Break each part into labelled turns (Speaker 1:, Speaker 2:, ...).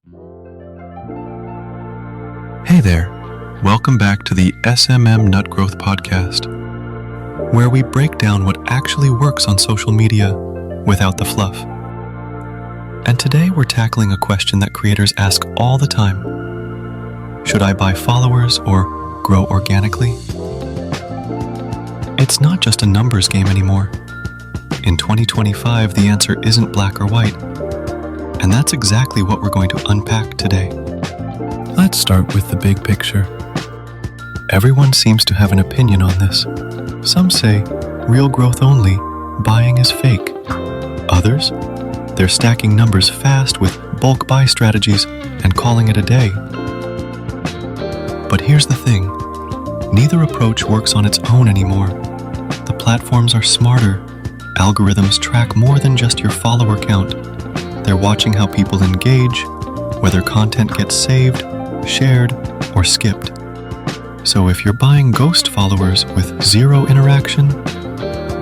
Speaker 1: Hey there, welcome back to the SMM Nut Growth Podcast, where we break down what actually works on social media without the fluff. And today we're tackling a question that creators ask all the time. Should I buy followers or grow organically? It's not just a numbers game anymore. In 2025, the answer isn't black or white, and that's exactly what we're going to unpack today. Let's start with the big picture. Everyone seems to have an opinion on this. Some say, real growth only, buying is fake. Others, they're stacking numbers fast with bulk buy strategies and calling it a day. But here's the thing, neither approach works on its own anymore. The platforms are smarter. Algorithms track more than just your follower count. They're watching how people engage, whether content gets saved, shared, or skipped. So if you're buying ghost followers with zero interaction,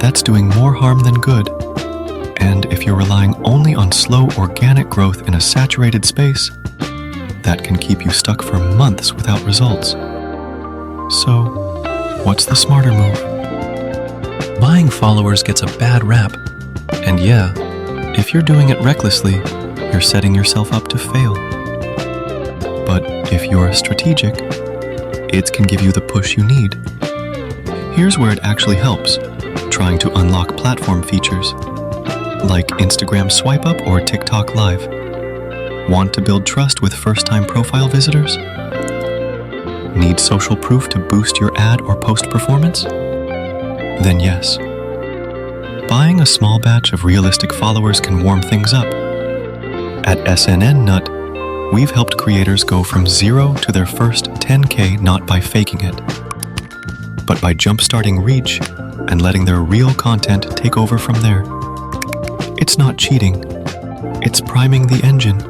Speaker 1: that's doing more harm than good. And if you're relying only on slow organic growth in a saturated space, that can keep you stuck for months without results. So, what's the smarter move? Buying followers gets a bad rap. And yeah, if you're doing it recklessly, you're setting yourself up to fail. But if you're strategic, it can give you the push you need. Here's where it actually helps, trying to unlock platform features, like Instagram Swipe Up or TikTok Live. Want to build trust with first-time profile visitors? Need social proof to boost your ad or post performance? Then yes. Buying a small batch of realistic followers can warm things up. At SNN Nut, we've helped creators go from 0 to their first 10K not by faking it, but by jump-starting reach and letting their real content take over from there. It's not cheating, it's priming the engine.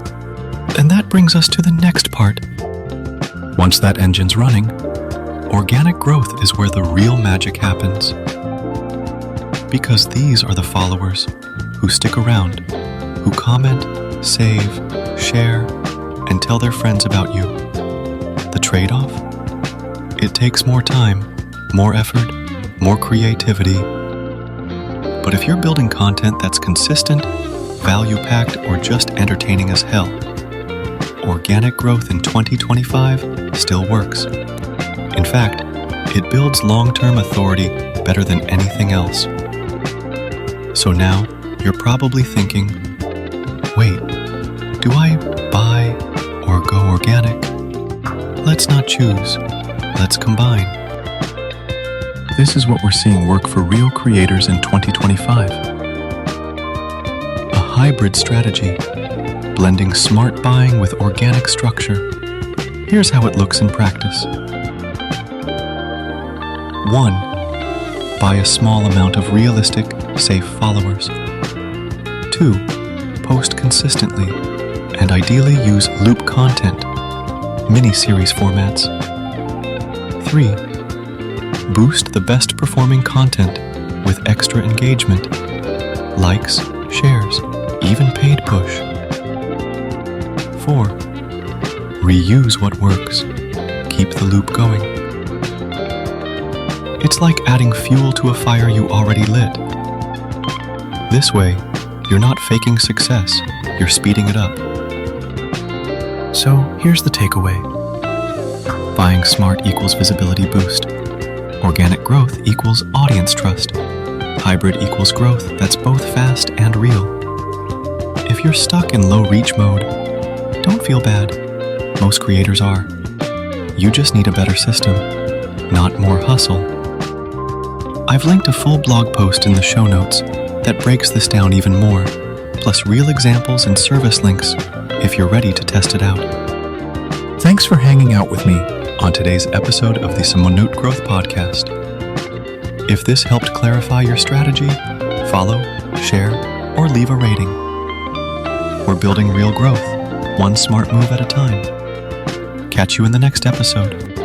Speaker 1: And that brings us to the next part. Once that engine's running, organic growth is where the real magic happens. Because these are the followers who stick around, who comment, save, share, and tell their friends about you. The trade-off? It takes more time, more effort, more creativity. But if you're building content that's consistent, value-packed, or just entertaining as hell, organic growth in 2025 still works. In fact, it builds long-term authority better than anything else. So now, you're probably thinking, wait, do I buy or go organic? Let's not choose, let's combine. This is what we're seeing work for real creators in 2025. A hybrid strategy, blending smart buying with organic structure. Here's how it looks in practice. 1. Buy a small amount of realistic, safe followers. 2. Post consistently, and ideally use loop content, mini-series formats. 3. Boost the best performing content with extra engagement, likes, shares, even paid push. 4. Reuse what works, keep the loop going. It's like adding fuel to a fire you already lit. This way, you're not faking success, you're speeding it up. So here's the takeaway. Buying smart equals visibility boost. Organic growth equals audience trust. Hybrid equals growth that's both fast and real. If you're stuck in low reach mode, don't feel bad. Most creators are. You just need a better system, not more hustle. I've linked a full blog post in the show notes that breaks this down even more, plus real examples and service links if you're ready to test it out. Thanks for hanging out with me on today's episode of the SMM Growth Podcast. If this helped clarify your strategy, follow, share, or leave a rating. We're building real growth, one smart move at a time. Catch you in the next episode.